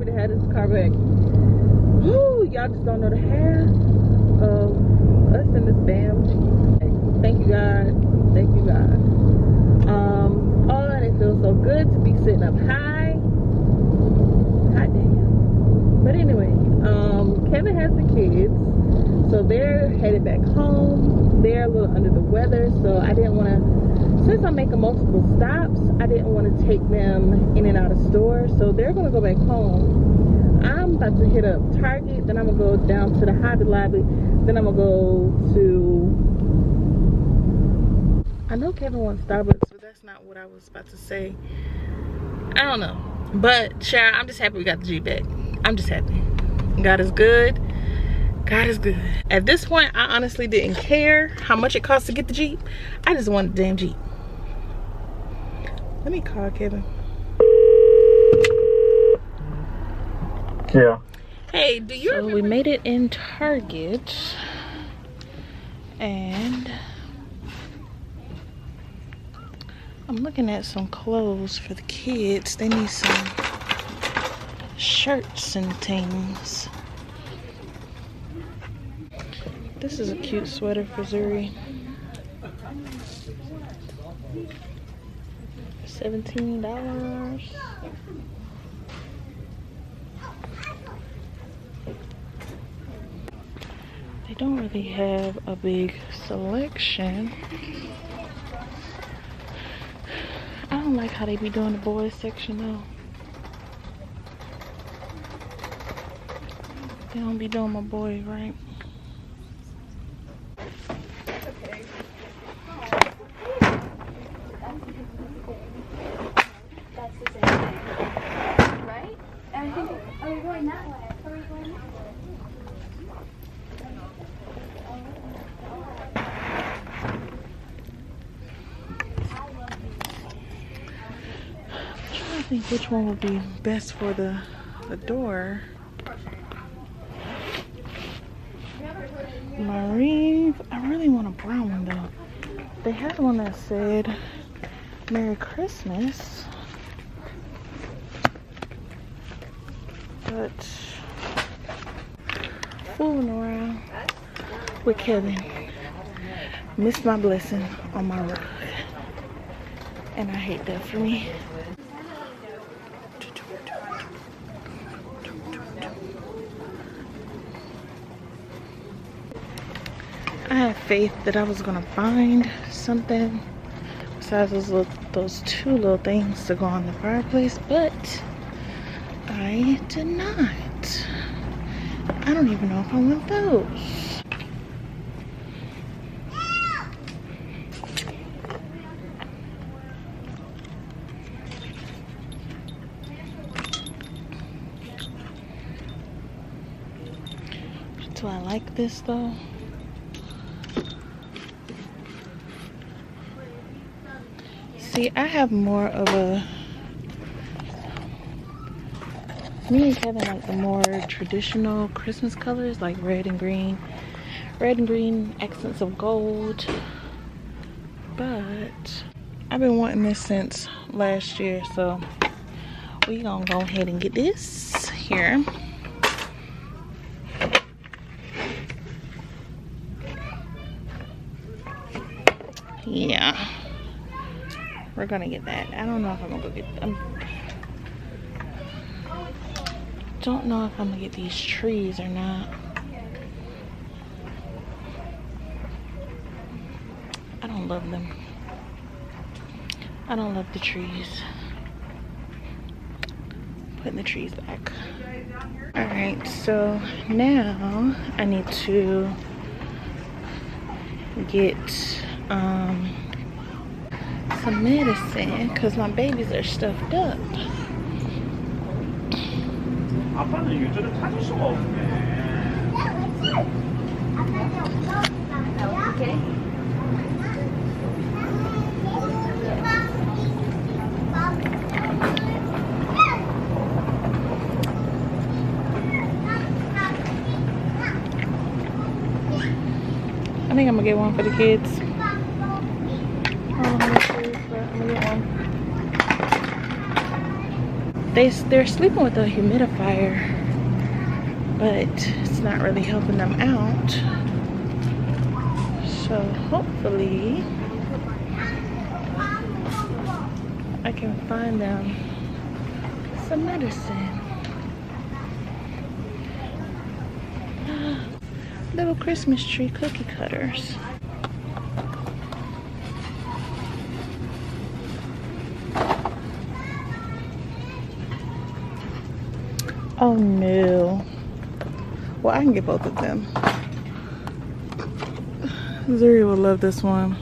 happy to have this car back. Woo, y'all just don't know the half of us in this damn Jeep. Thank you, God. Thank you, God. Oh, and it feels so good to be sitting up high. Hot damn. But anyway, Kevin has the kids, so they're headed back home. They're a little under the weather, so I didn't want to, since I'm making multiple stops, I didn't want to take them in and out of stores, so they're going to go back home. I'm about to hit up Target, then I'm going to go down to the Hobby Lobby, then I'm going to go to, I know Kevin wants Starbucks, but that's not what I was about to say. I don't know. But, Shara, I'm just happy we got the Jeep back. I'm just happy. God is good. God is good. At this point, I honestly didn't care how much it cost to get the Jeep. I just wanted the damn Jeep. Let me call Kevin. Yeah. Hey, do you remember? We made it in Target. And I'm looking at some clothes for the kids. They need some shirts and things. This is a cute sweater for Zuri. $17. They don't really have a big selection. I don't like how they be doing the boys section though. They don't be doing my boys right. That's the same thing, right? And I think, oh, you're going that way. I thought we were going that way. I'm trying to think which one would be best for the door. Maryah, I really want a brown one though. They had one that said Merry Christmas, but fooling around with Kevin, missed my blessing on my rug, and I hate that for me. I had faith that I was gonna find something besides those two little things to go on the fireplace, but I did not. I don't even know if I want those. Do I like this though? See, I have more of a, me and Kevin like the more traditional Christmas colors, like red and green accents of gold. But I've been wanting this since last year, so we gonna go ahead and get this here. Yeah, we're gonna get that. I don't know if I'm gonna go get them. Don't know if I'm gonna get these trees or not. I don't love them. I don't love the trees. Putting the trees back. Alright, so now I need to get some medicine because my babies are stuffed up. 아빠는 유저를 찾을 수가 없네. Okay. I think I'm gonna get one for the kids. I don't know how much it is, but I'm gonna get one. they're sleeping with a humidifier, but it's not really helping them out. So hopefully I can find them some medicine. Little Christmas tree cookie cutters. Oh no. Well, I can get both of them. Zuri will love this one.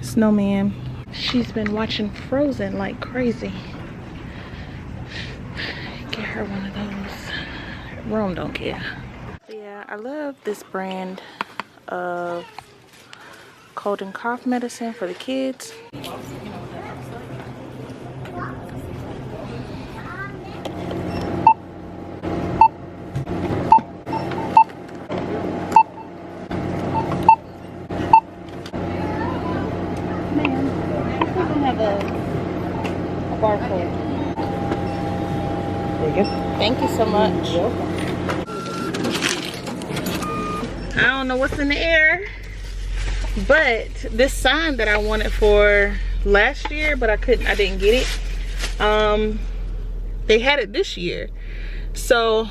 Snowman. She's been watching Frozen like crazy. Get her one of those. Rome don't care. Yeah, I love this brand of cold and cough medicine for the kids. Barcode. There you go. Thank you so much. I don't know what's in the air, but this sign that I wanted for last year, but I didn't get it. They had it this year. So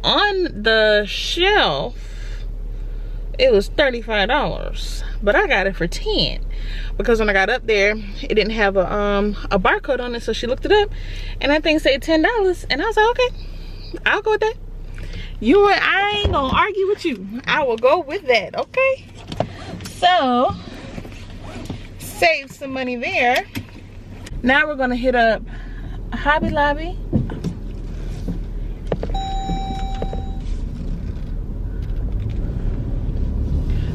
on the shelf, it was $35, but I got it for $10. Because when I got up there, it didn't have a barcode on it, so she looked it up, and that thing said $10, and I was like, okay, I'll go with that. I ain't gonna argue with you. I will go with that, okay? So, save some money there. Now we're gonna hit up Hobby Lobby.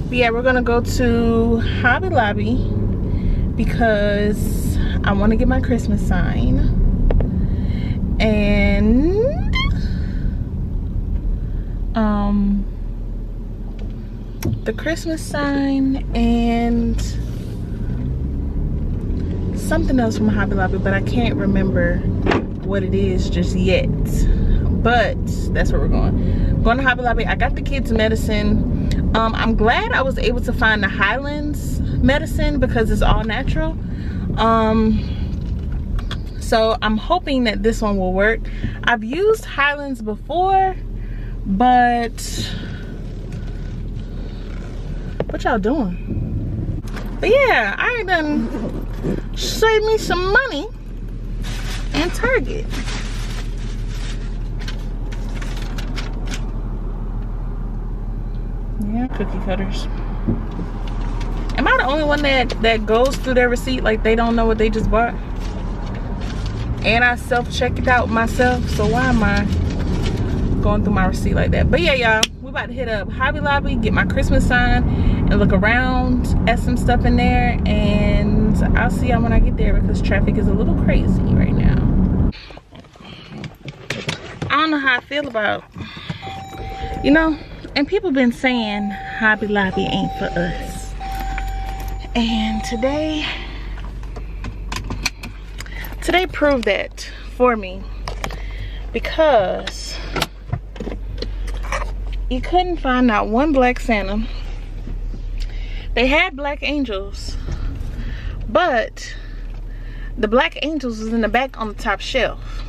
But yeah, we're gonna go to Hobby Lobby because I want to get my Christmas sign, and the Christmas sign and something else from Hobby Lobby, but I can't remember what it is just yet. But that's where we're going. Going to Hobby Lobby. I got the kids medicine. I'm glad I was able to find the Highlands medicine because it's all natural. So I'm hoping that this one will work. I've used Highlands before, but what y'all doing? But yeah, I done saved me some money in Target. Yeah, cookie cutters. Am I the only one that goes through their receipt like they don't know what they just bought? And I self-check it out myself, so why am I going through my receipt like that? But yeah, y'all, we about to hit up Hobby Lobby, get my Christmas sign, and look around at some stuff in there, and I'll see y'all when I get there because traffic is a little crazy right now. I don't know how I feel about, you know, and people been saying Hobby Lobby ain't for us. And today proved that for me, because you couldn't find not one black Santa. They had black angels, but the black angels was in the back on the top shelf.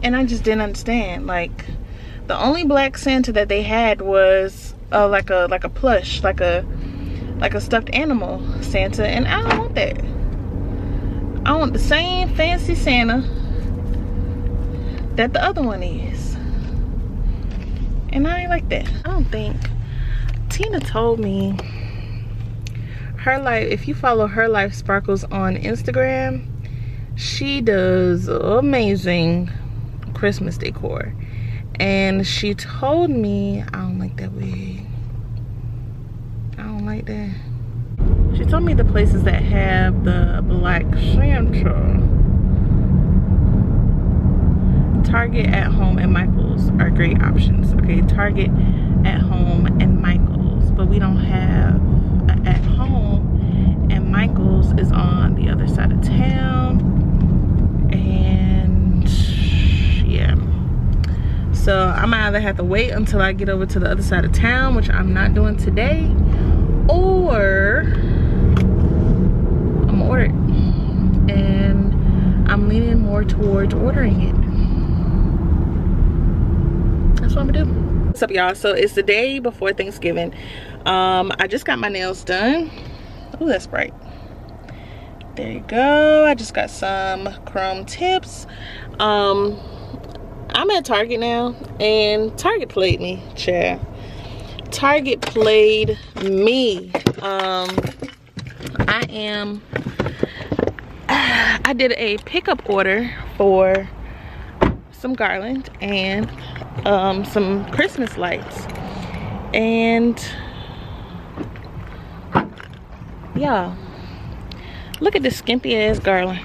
And I just didn't understand. Like, the only black Santa that they had was like a plush, like a stuffed animal Santa, and I don't want that. I want the same fancy Santa that the other one is, and I ain't like that. I don't think. Tina told me Her Life, if you follow Her Life Sparkles on Instagram, she does amazing Christmas decor. And she told me, I don't like that wig. I don't like that. She told me the places that have the black Santa, Target, At Home, and Michael's are great options. Okay, Target, At Home, and Michael's. But we don't have At Home and Michael's. Michael's is on the other side of town, and yeah, so I'm gonna either have to wait until I get over to the other side of town, which I'm not doing today, or I'm gonna order it. And I'm leaning more towards ordering it. That's what I'm gonna do. What's up, y'all? So it's the day before Thanksgiving. I just got my nails done. Oh, that's bright. There you go. I just got some chrome tips. I'm at Target now, and Target played me, child. Target played me. I did a pickup order for some garland and some Christmas lights, and yeah, look at this skimpy ass garland.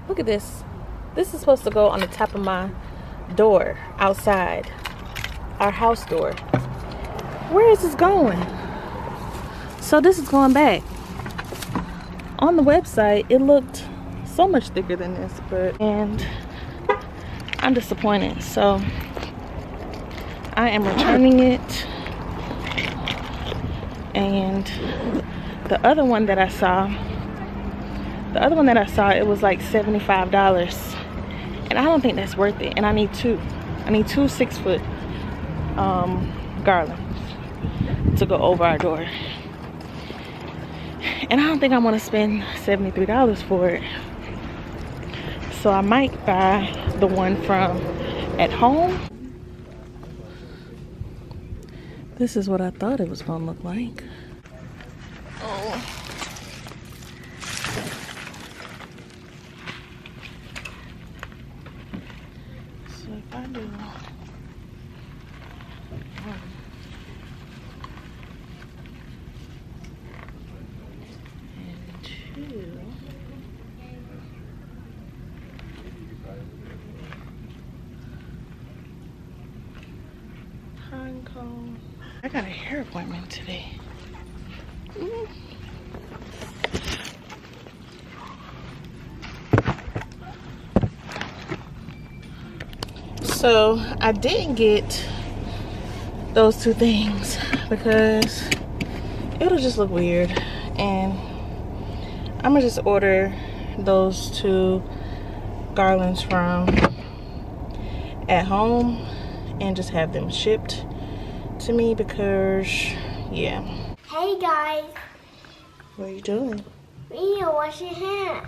Look at this. This is supposed to go on the top of my door outside our house door. Where is this going? So this is going back. On the website it looked so much thicker than this, and I'm disappointed, so I am returning it. And the other one that I saw, it was like $75, and I don't think that's worth it. And I need two 6-foot garlands to go over our door, and I don't think I want to spend $73 for it. So I might buy the one from At Home. This is what I thought it was gonna look like. Oh. So if I do 1 and 2, honeycomb. I got a hair appointment today. So I didn't get those 2 things because it'll just look weird, and I'm gonna just order those 2 garlands from At Home and just have them shipped to me, because yeah. Hey guys, What are you doing? we need to wash your hair.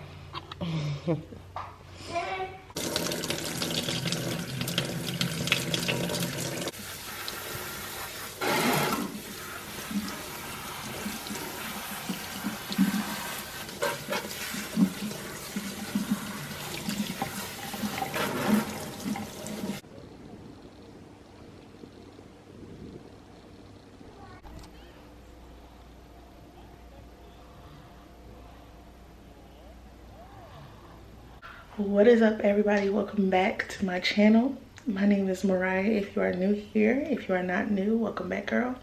What is up, everybody? Welcome back to my channel. My name is Maryah. If you are new here, if you are not new, welcome back, girl.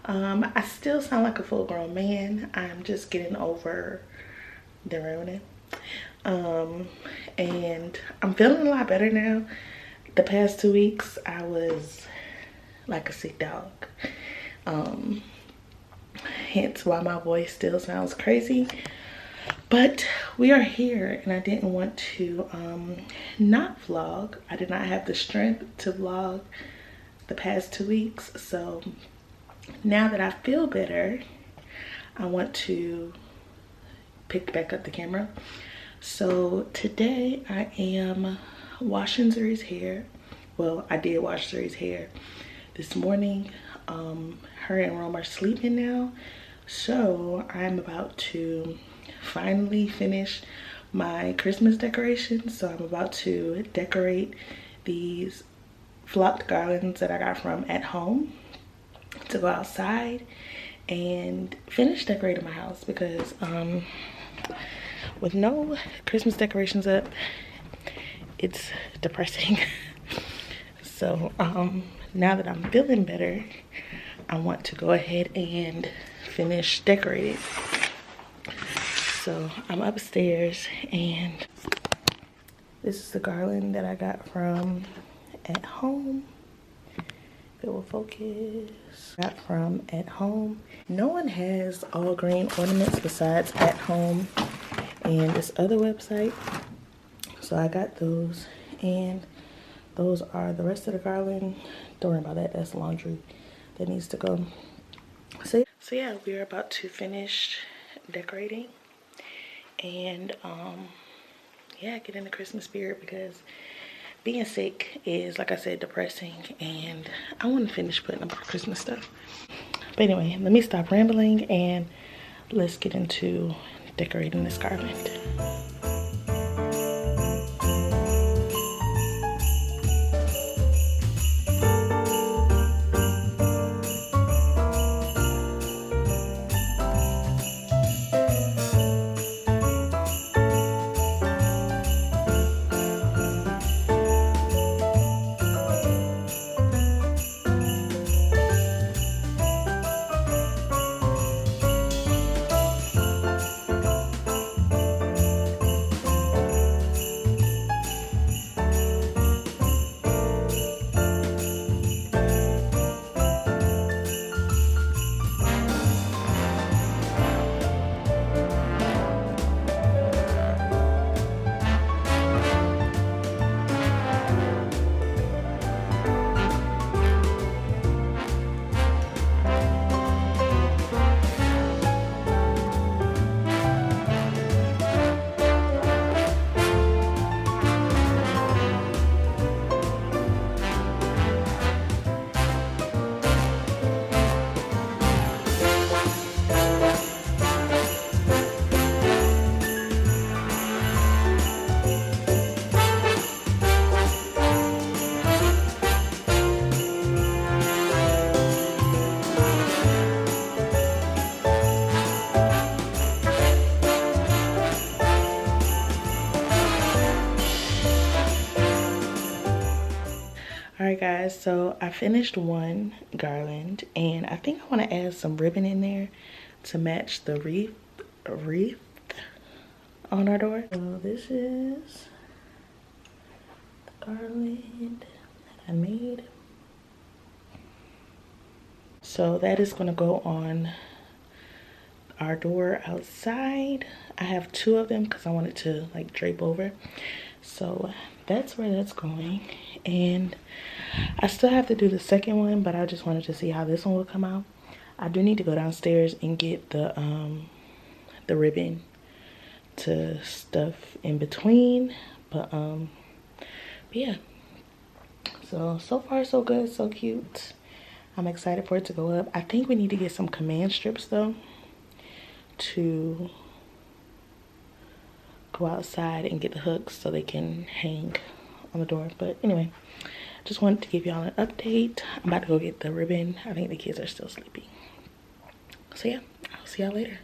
I still sound like a full-grown man. I'm just getting over the Rona, and I'm feeling a lot better now. The past 2 weeks I was like a sick dog, hence why my voice still sounds crazy. But we are here, and I didn't want to not vlog. I did not have the strength to vlog the past 2 weeks. So now that I feel better, I want to pick back up the camera. So today I am washing Zuri's hair. Well, I did wash Zuri's hair this morning. Her and Rome are sleeping now. So I'm about to finally finish my Christmas decorations. So I'm about to decorate these flocked garlands that I got from At Home to go outside and finish decorating my house, because with no Christmas decorations up, it's depressing. So now that I'm feeling better, I want to go ahead and finished decorating. So I'm upstairs, and this is the garland that I got from At Home. If it will focus. Got from At Home. No one has all green ornaments besides At Home and this other website. So I got those, and those are the rest of the garland. Don't worry about that. That's laundry that needs to go. So yeah, we're about to finish decorating, and yeah, get in the Christmas spirit, because being sick is, like I said, depressing, and I want to finish putting up Christmas stuff. But anyway, let me stop rambling and let's get into decorating this garland. Alright guys, so I finished one garland, and I think I want to add some ribbon in there to match the wreath on our door. So this is the garland that I made. So that is going to go on our door outside. I have two of them because I wanted to like drape over. So that's where that's going, and I still have to do the second one, but I just wanted to see how this one will come out. I do need to go downstairs and get the ribbon to stuff in between, but yeah. So far so good, so cute. I'm excited for it to go up. I think we need to get some command strips though to go outside and get the hooks so they can hang on the door. But anyway, just wanted to give y'all an update. I'm about to go get the ribbon. I think the kids are still sleeping. So yeah, I'll see y'all later.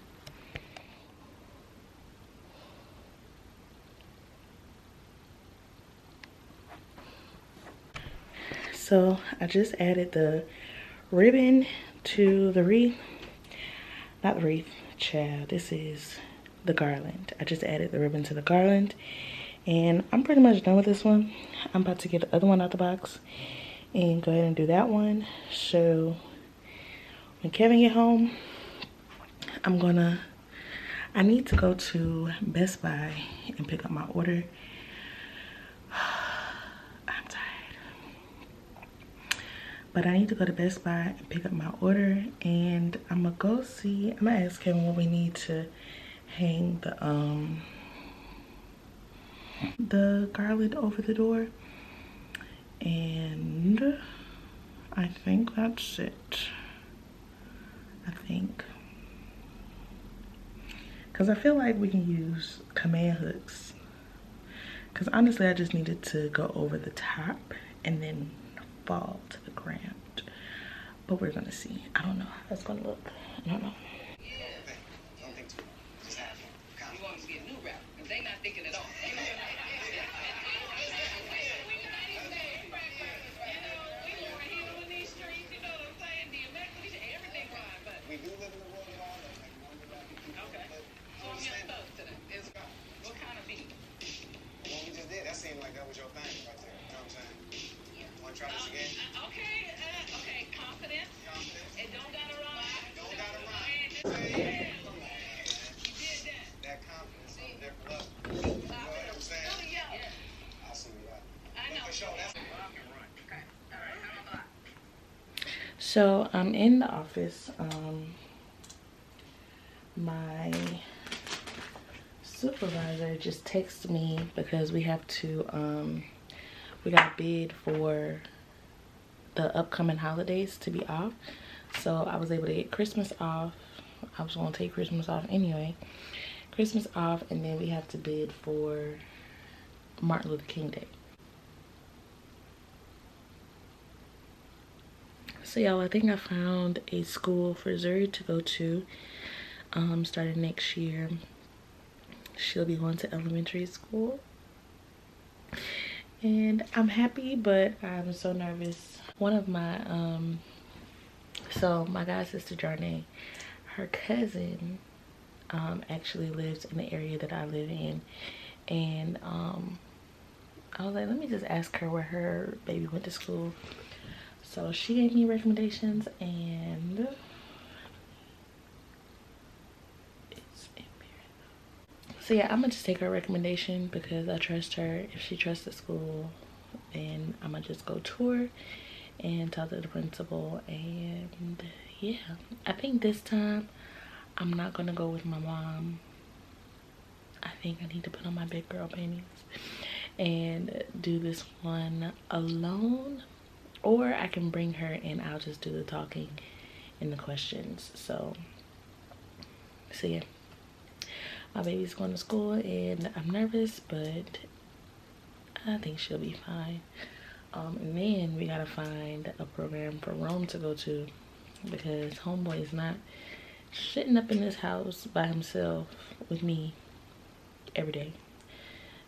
So I just added the ribbon to the wreath. Not the wreath, child. This is the garland. I just added the ribbon to the garland, and I'm pretty much done with this one. I'm about to get the other one out the box and go ahead and do that one. So when Kevin get home, I need to go to Best Buy and pick up my order. I'm tired, but I need to go to Best Buy and pick up my order, and I'm gonna ask Kevin what we need to hang the garland over the door, and I think that's it. I think, because I feel like we can use command hooks, because honestly I just needed to go over the top and then fall to the ground, but we're gonna see. I don't know how that's gonna look. I don't know. They not thinking at all. We do live in the world of So I'm in the office. My supervisor just texted me because we have to we got a bid for the upcoming holidays to be off. So I was able to get Christmas off. I was going to take Christmas off anyway. Christmas off, and then we have to bid for Martin Luther King Day. So y'all, I think I found a school for Zuri to go to starting next year. She'll be going to elementary school. And I'm happy, but I'm so nervous. One of my, so my god sister Jarnay, her cousin actually lives in the area that I live in. And I was like, let me just ask her where her baby went to school. So she gave me recommendations, and it's in there. So yeah, I'm gonna just take her recommendation because I trust her. If she trusts the school, then I'm gonna just go tour and talk to the principal. And yeah, I think this time I'm not gonna go with my mom. I think I need to put on my big girl panties and do this one alone, or I can bring her and I'll just do the talking and the questions. So yeah, my baby's going to school and I'm nervous, but I think she'll be fine. And then we gotta find a program for Rome to go to, because homeboy is not sitting up in this house by himself with me every day.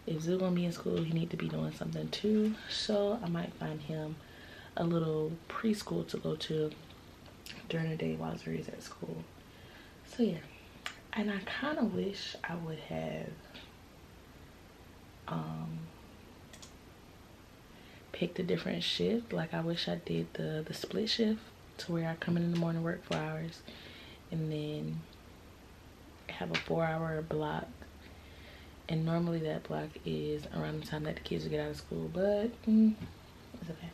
If Zoo gonna be in school, he need to be doing something too. So I might find him a little preschool to go to during the day while Zuri's at school. So yeah, and I kind of wish I would have picked a different shift. Like I wish I did the split shift, to where I come in the morning, work 4 hours, and then have a 4-hour block. And normally that block is around the time that the kids will get out of school, but it's okay.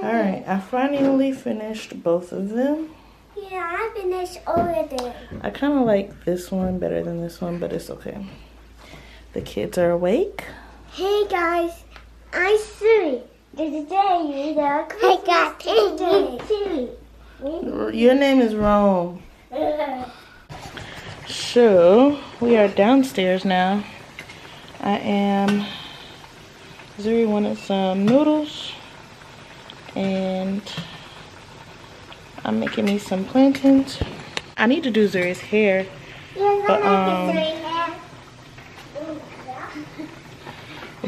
Alright, I finally finished both of them. Yeah, I finished all of them. I kind of like this one better than this one, but it's okay. The kids are awake. Hey guys, I'm Suri. Today, I got Suri. Your name is Rome. So, we are downstairs now. Zuri wanted some noodles, and I'm making me some plantains. I need to do Zuri's hair,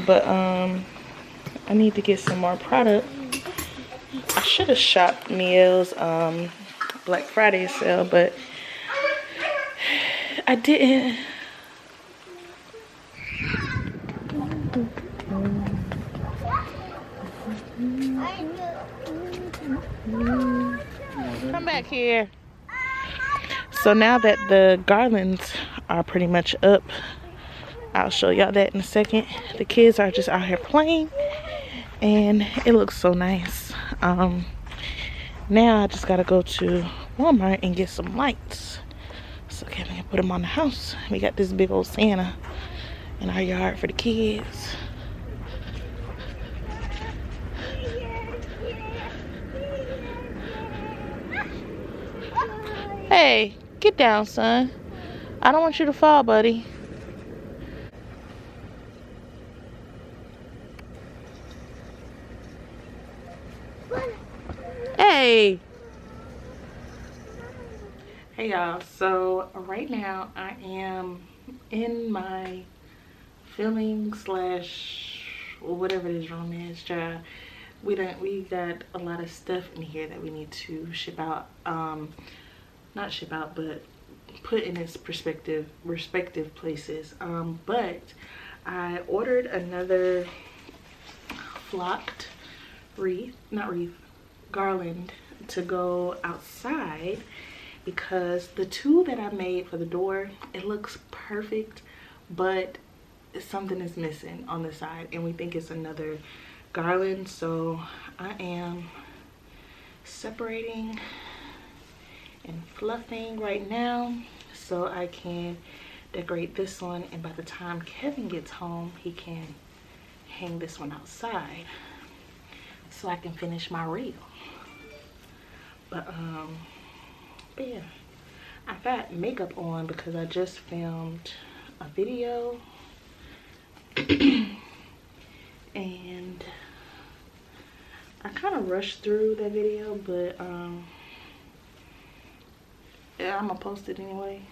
but I need to get some more product. I should have shopped Mia's Black Friday sale, but I didn't. Come back here. So now that the garlands are pretty much up, I'll show y'all that in a second. The kids are just out here playing, and it looks so nice. Now I just gotta go to Walmart and get some lights, so okay, we can put them on the house. We got this big old Santa in our yard for the kids. Hey, get down, son. I don't want you to fall, buddy. Hey. Hey y'all, so right now I am in my filming slash whatever this room is, child. We got a lot of stuff in here that we need to ship out. Not ship out, but put in its respective places. But I ordered another flocked garland to go outside because the two that I made for the door, it looks perfect, but something is missing on the side and we think it's another garland. So I am separating and fluffing right now so I can decorate this one, and by the time Kevin gets home he can hang this one outside so I can finish my reel. But yeah, I got makeup on because I just filmed a video and I kind of rushed through that video, but yeah, I'm gonna post it anyway.